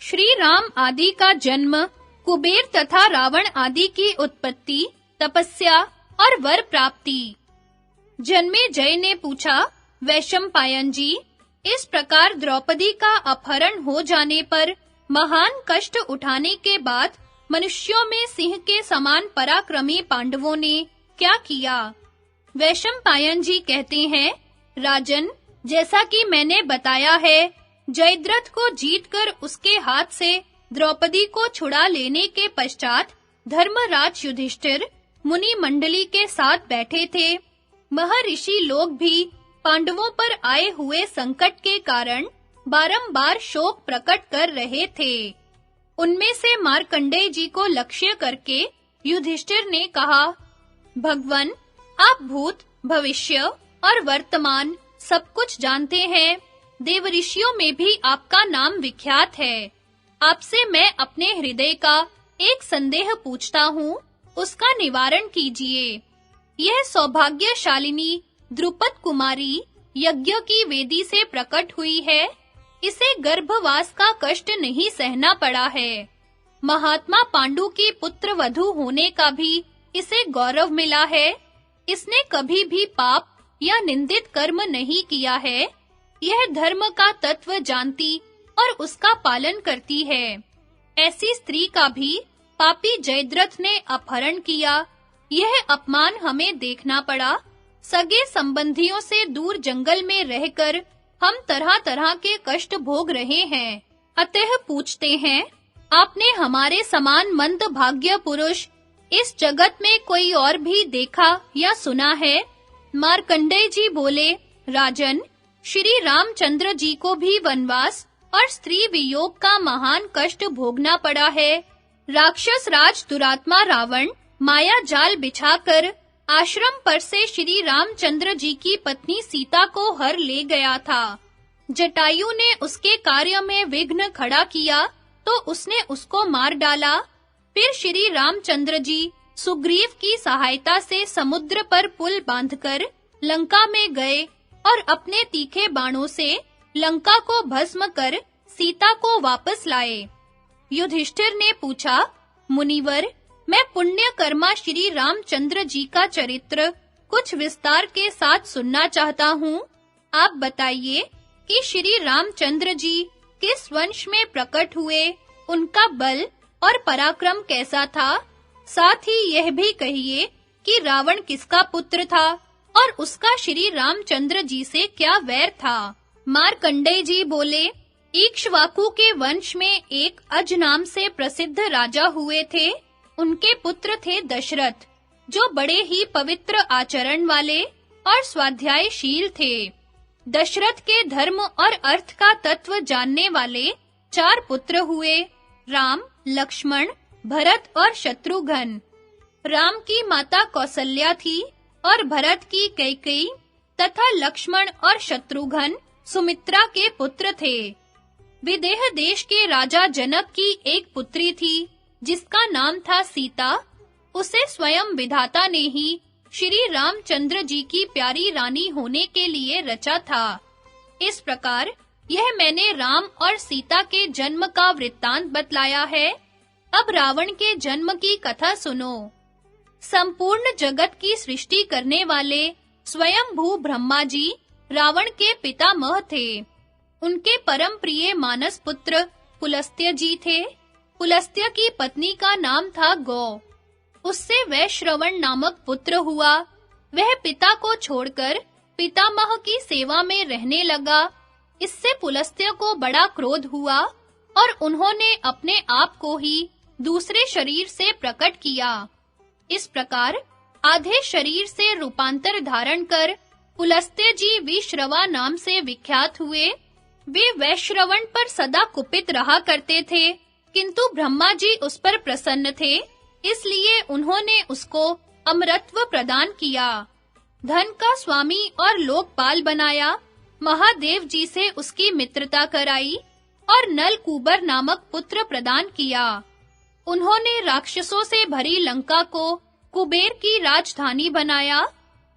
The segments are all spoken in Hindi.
श्री राम आदि का जन्म, कुबेर तथा रावण आदि की उत्पत्ति, तपस्या और वर प्राप्ति। जन्मेजय ने पूछा, वैशंपायन जी, इस प्रकार द्रौपदी का अपहरण हो जाने पर महान कष्ट उठाने के बाद मनुष्यों में सिंह के समान पराक्रमी पांडवों ने क्या किया? वैशंपायन जी कहते हैं, राजन, जैसा कि मैंने बताया है, जयद्रथ को जीतकर उसके हाथ से द्रौपदी को छुड़ा लेने के पश्चात धर्मराज युधिष्ठिर मुनि मंडली के साथ बैठे थे। महर्षि लोग भी पांडवों पर आए हुए संकट के कारण बारंबार शोक प्रकट कर रहे थे। उनमें से मार्कंडेय जी को लक्ष्य करके युधिष्ठिर ने कहा, भगवन, आप भूत, भविष्य और वर्तमान सब कुछ जानते हैं। देवऋषियों में भी आपका नाम विख्यात है। आपसे मैं अपने हृदय का एक संदेह पूछता हूँ, उसका निवारण कीजिए। यह सौभाग्यशालिनी द्रुपद कुमारी यज्ञ की वेदी से प्रकट हुई है। इसे गर्भवास का कष्ट नहीं सहना पड़ा है। महात्मा पांडु की पुत्र वधू होने का भी इसे गौरव मिला है। इसने कभी भी पाप या निंदित कर्म नहीं किया है। यह धर्म का तत्व जानती और उसका पालन करती है। ऐसी स्त्री का भी पापी जयद्रथ ने अपहरण किया। यह अपमान हमें देखना पड़ा। सगे संबंधियों से दूर जंगल में रहकर हम तरह-तरह के कष्ट भोग रहे हैं। अतः पूछते हैं, आपने हमारे समान मंद भाग्य पुरुष इस जगत में कोई और भी देखा या सुना है? मार्कंडेय जी बोले, राजन, श्री रामचंद्र जी को भी वनवास और स्त्री वियोग का महान कष्ट भोगना पड़ा है। राक्षस राज दुरात्मा रावण माया जाल बिछाकर आश्रम पर से श्री रामचंद्र जी की पत्नी सीता को हर ले गया था। जटायु ने उसके कार्य में विघ्न खड़ा किया तो उसने उसको मार डाला। फिर श्री रामचंद्र जी सुग्रीव की सहायता से समुद्र पर पुल बांधकर लंका में गए और अपने तीखे बाणों से लंका को भस्म कर सीता को वापस लाए। युधिष्ठिर ने पूछा, मुनिवर, मैं पुण्य कर्मा श्री रामचंद्र जी का चरित्र कुछ विस्तार के साथ सुनना चाहता हूँ। आप बताइए कि श्री रामचंद्र जी किस वंश में प्रकट हुए, उनका बल और पराक्रम कैसा था? साथ ही यह भी कहिए कि रावण किसका पुत्र था और उसका श्री रामचंद्र जी से क्या वैर था? मार्कंडेय जी बोले, इक्ष्वाकु के वंश में एक अज नाम से प्रसिद्ध राजा हुए थे। उनके पुत्र थे दशरथ, जो बड़े ही पवित्र आचरण वाले और स्वाध्यायशील थे। दशरथ के धर्म और अर्थ का तत्व जानने वाले 4 पुत्र हुए, राम, लक्ष्मण, भरत और शत्रुघ्न। राम की माता कौसल्या थी और भरत की कैकेयी तथा लक्ष्मण और शत्रुघ्न सुमित्रा के पुत्र थे। विदेह देश के राजा जनक की एक पुत्री थी जिसका नाम था सीता। उसे स्वयं विधाता ने ही श्री रामचंद्र जी की प्यारी रानी होने के लिए रचा था। इस प्रकार यह मैंने राम और सीता के जन्म का वृत्तांत बतलाया है। अब रावण के जन्म की कथा सुनो। संपूर्ण जगत की सृष्टि करने वाले स्वयं भू ब्रह्मा जी रावण के पितामह थे। उनके परम प्रिय मानस पुत्र पुलस्त्य जी थे। पुलस्त्य की पत्नी का नाम था गौ। उससे वैश्रवण नामक पुत्र हुआ। वह पिता को छोड़कर पितामह की सेवा में रहने लगा। इससे पुलस्त्य को बड़ा क्रोध हुआ और उन्होंने अपने आप को ही दूसरे शरीर से प्रकट किया। इस प्रकार आधे शरीर से रूपांतर धारण कर पुलस्त्य जी विश्रवा नाम से विख्यात हुए। वे वैश्रवण पर सदा कुपित रहा करते थे, किंतु ब्रह्मा जी उस पर प्रसन्न थे, इसलिए उन्होंने उसको अमरत्व प्रदान किया। धन का स्वामी और लोकपाल बनाया। महादेव जी से उसकी मित्रता कराई और नलकूबर नामक पुत्र प्रदान किया। उन्होंने राक्षसों से भरी लंका को कुबेर की राजधानी बनाया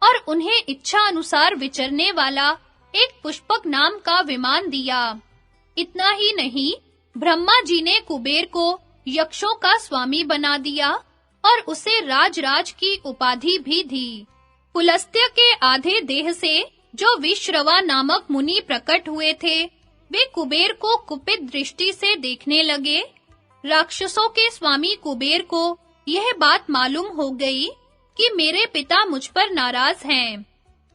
और उन्हें इच्छा अनुसार विचरने वाला एक पुष्पक नाम का विमान दिया। इतना ही नहीं, ब्रह्मा जी ने कुबेर को यक्षों का स्वामी बना दिया और उसे राज की उपाधि भी दी। पुलस्त्य के आधे देह से जो विश्रवा नामक मुनि प्रकट हुए थे, वे कुबेर को कुपित दृष्टि से देखने लगे। राक्षसों के स्वामी कुबेर को यह बात मालूम हो गई कि मेरे पिता मुझ पर नाराज हैं,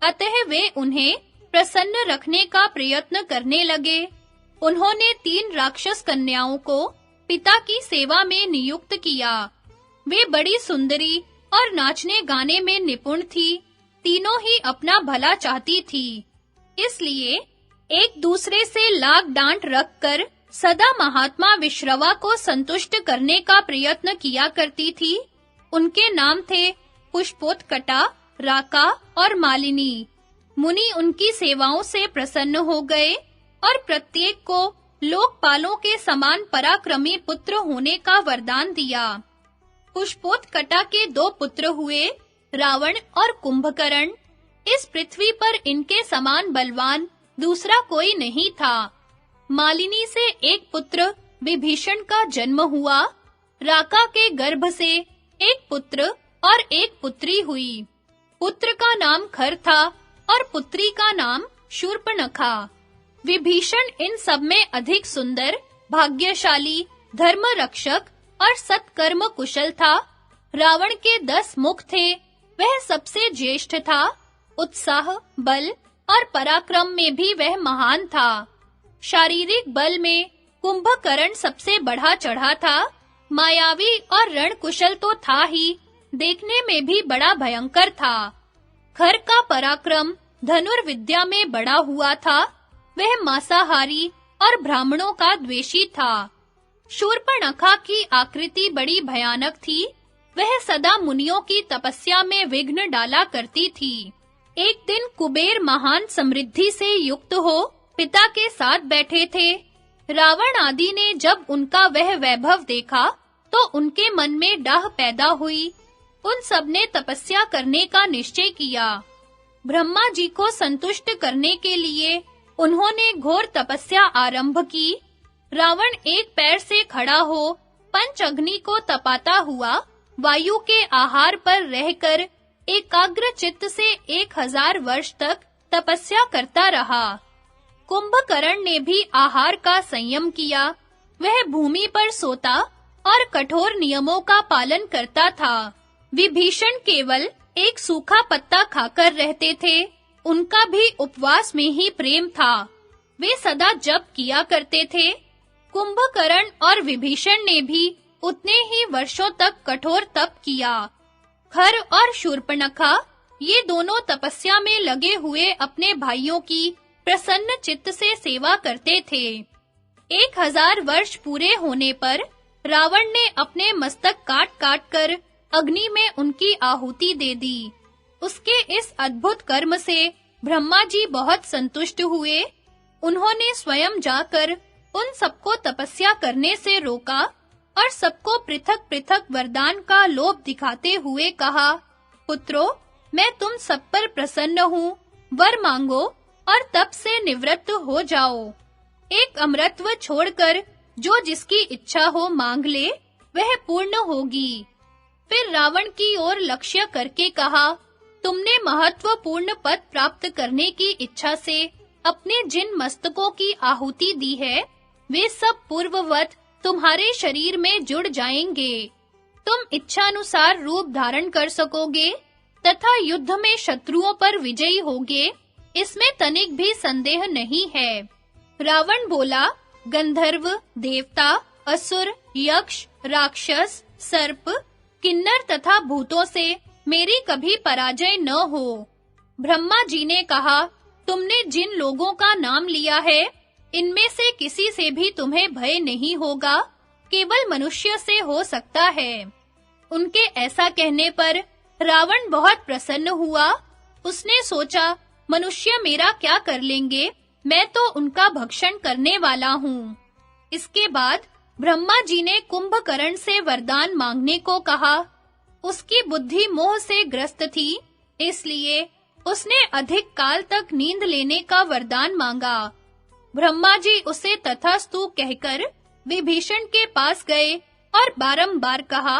अतः वे उन्हें प्रसन्न रखने का प्रयत्न करने लगे। उन्होंने 3 राक्षस कन्याओं को पिता की सेवा में नियुक्त किया। वे बड़ी सुंदरी और नाचने गाने में निपुण थी। तीनों ही अपना भला चाहती थी, इसलिए एक दूसरे से लाग डांट रखकर सदा महात्मा विश्रवा को संतुष्ट करने का प्रयत्न किया करती थी। उनके नाम थे पुष्पोत्कटा, राका और मालिनी। मुनि उनकी सेवाओं से प्रसन्न हो गए और प्रत्येक को लोकपालों के समान पराक्रमी पुत्र होने का वरदान दिया। पुष्पोत्कटा के 2 पुत्र हुए, रावण और कुंभकर्ण। इस पृथ्वी पर इनके समान बलवान दूसरा कोई नहीं था। मालिनी से एक पुत्र विभीषण का जन्म हुआ। राका के गर्भ से एक पुत्र और एक पुत्री हुई। पुत्र का नाम खर था और पुत्री का नाम शूर्पणखा। विभीषण इन सब में अधिक सुंदर, भाग्यशाली, धर्मरक्षक और सत्कर्म कुशल था। रावण के 10 मुख थे, वह सबसे ज्येष्ठ था। उत्साह, बल और पराक्रम में भी वह महान था। शारीरिक बल में कुंभकर्ण सबसे बढ़ा चढ़ा था। मायावी और रणकुशल तो था ही, देखने में भी बड़ा भयंकर था। खर का पराक्रम धनुर्विद्या में बढ़ा हुआ था। वह मांसाहारी और ब्राह्मणों का द्वेषी था। शूर्पणखा की आकृति बड़ी भयानक थी। वह सदा मुनियों की तपस्या में विघ्न डाला करती थी। एक दिन कुबेर महान समृद्धि से युक्त हो पिता के साथ बैठे थे। रावण आदि ने जब उनका वह वैभव देखा तो उनके मन में डाह पैदा हुई। उन सब ने तपस्या करने का निश्चय किया। ब्रह्मा जी को संतुष्ट करने के लिए उन्होंने घोर तपस्या आरंभ की। रावण एक पैर से खड़ा हो पंच अग्नि को तपाता हुआ वायु के आहार पर रहकर एकाग्र चित्त से 1000 वर्ष तक तपस्या करता रहा। कुंभकर्ण ने भी आहार का संयम किया। वह भूमि पर सोता और कठोर नियमों का पालन करता था। विभीषण केवल एक सूखा पत्ता खाकर रहते थे। उनका भी उपवास में ही प्रेम था। वे सदा जप किया करते थे। कुंभकर्ण और विभीषण ने भी उतने ही वर्षों तक कठोर तप किया। खर और शूर्पणखा ये दोनों तपस्या में लगे हुए अपने भाइयों की प्रसन्न चित्त से सेवा करते थे। 1000 वर्ष पूरे होने पर रावण ने अपने मस्तक काट-काट कर अग्नि में उनकी आहुति दे दी। उसके इस अद्भुत कर्म से ब्रह्मा जी बहुत संतुष्ट हुए। उन्होंने स्वयं जाकर उन सबको तपस्या करने से रोका और सबको पृथक-पृथक वरदान का लोभ दिखाते हुए कहा, पुत्रों, मैं तुम सब पर प्रसन्न हूँ, वर मांगो और तप से निवृत्त हो जाओ। एक अमृतत्व छोड़कर जो जिसकी इच्छा हो मांग ले, वह पूर्ण होगी। फिर रावण की ओर लक्ष्य करके कहा, तुमने महत्वपूर्ण पद प्राप्त करने की इच्छा से अपने जिन मस्तकों की आहुति दी है, वे सब पूर्ववत तुम्हारे शरीर में जुड़ जाएंगे। तुम इच्छानुसार रूप धारण कर सकोगे तथा युद्ध में शत्रुओं पर विजयी होगे, इसमें तनिक भी संदेह नहीं है। रावण बोला, गंधर्व, देवता, असुर, यक्ष, राक्षस, सर्प, किन्नर तथा भूतों से मेरी कभी पराजय न हो। ब्रह्मा जी ने कहा, तुमने जिन लोगों का नाम लिया है, इनमें से किसी से भी तुम्हें भय नहीं होगा, केवल मनुष्य से हो सकता है। उनके ऐसा कहने पर रावण बहुत प्रसन्न हुआ। उसने सोचा, मनुष्य मेरा क्या कर लेंगे, मैं तो उनका भक्षण करने वाला हूँ। इसके बाद ब्रह्मा जी ने कुंभकर्ण से वरदान मांगने को कहा। उसकी बुद्धि मोह से ग्रस्त थी, इसलिए उसने अधिक काल तक नींद लेने का वरदान मांगा। ब्रह्मा जी उसे तथास्तु कहकर विभीषण के पास गए और बारंबार कहा,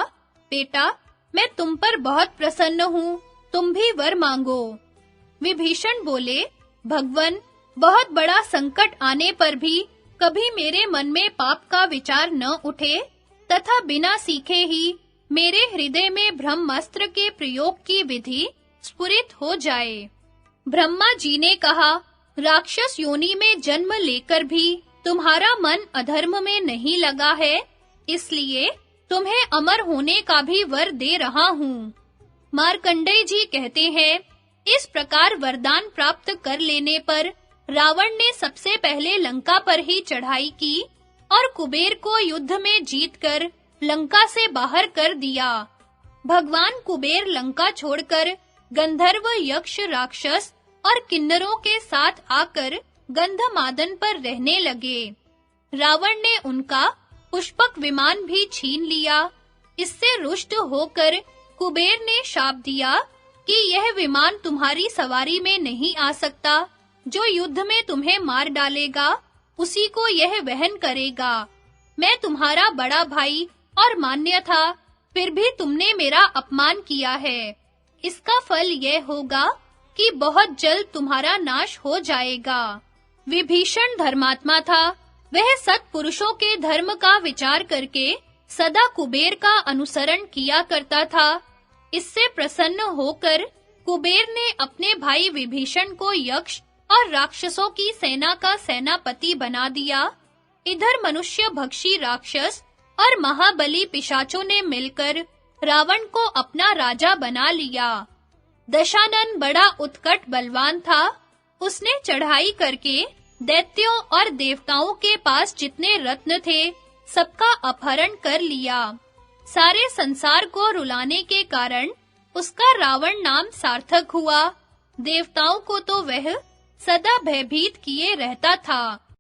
बेटा, मैं तुम पर बहुत प्रसन्न हूँ, तुम भी वर मांगो। विभीषण बोले, भगवन, बहुत बड़ा संकट आने पर भी कभी मेरे मन में पाप का विचार न उठे तथा बिना सीखे ही मेरे हृदय में ब्रह्मास्त्र के प्रयोग की विधि स्फुरित हो जाए। ब्रह्मा जी ने कहा, राक्षस योनि में जन्म लेकर भी तुम्हारा मन अधर्म में नहीं लगा है, इसलिए तुम्हें अमर होने का भी वर दे रहा हूँ। मार्कंडेय जी कहते हैं, इस प्रकार वरदान प्राप्त कर लेने पर रावण ने सबसे पहले लंका पर ही चढ़ाई की और कुबेर को युद्ध में जीतकर लंका से बाहर कर दिया। भगवान कुबेर लंका छोड़कर गंधर्व, यक्ष, राक्षस और किन्नरों के साथ आकर गंधमादन पर रहने लगे। रावण ने उनका पुष्पक विमान भी छीन लिया। इससे रुष्ट होकर कुबेर ने शाप दिया कि यह विमान तुम्हारी सवारी में नहीं आ सकता, जो युद्ध में तुम्हें मार डालेगा उसी को यह वहन करेगा। मैं तुम्हारा बड़ा भाई और मान्य था, फिर भी तुमने मेरा अपमान किया है। इसका फल यह होगा कि बहुत जल्द तुम्हारा नाश हो जाएगा। विभीषण धर्मात्मा था, वह सत्पुरुषों के धर्म का विचार करके सदा कुबेर का अनुसरण किया करता था। इससे प्रसन्न होकर कुबेर ने अपने भाई विभीषण को यक्ष और राक्षसों की सेना का सेनापति बना दिया। इधर मनुष्य भक्षी राक्षस और महाबली पिशाचों ने मिलकर रावण को अपना राजा बना लिया। दशानन बड़ा उत्कट बलवान था। उसने चढ़ाई करके दैत्यों और देवताओं के पास जितने रत्न थे, सबका अपहरण कर लिया। सारे संसार को रुलाने के कारण उसका रावण नाम सार्थक हुआ। देवताओं को तो वह सदा भयभीत किए रहता था।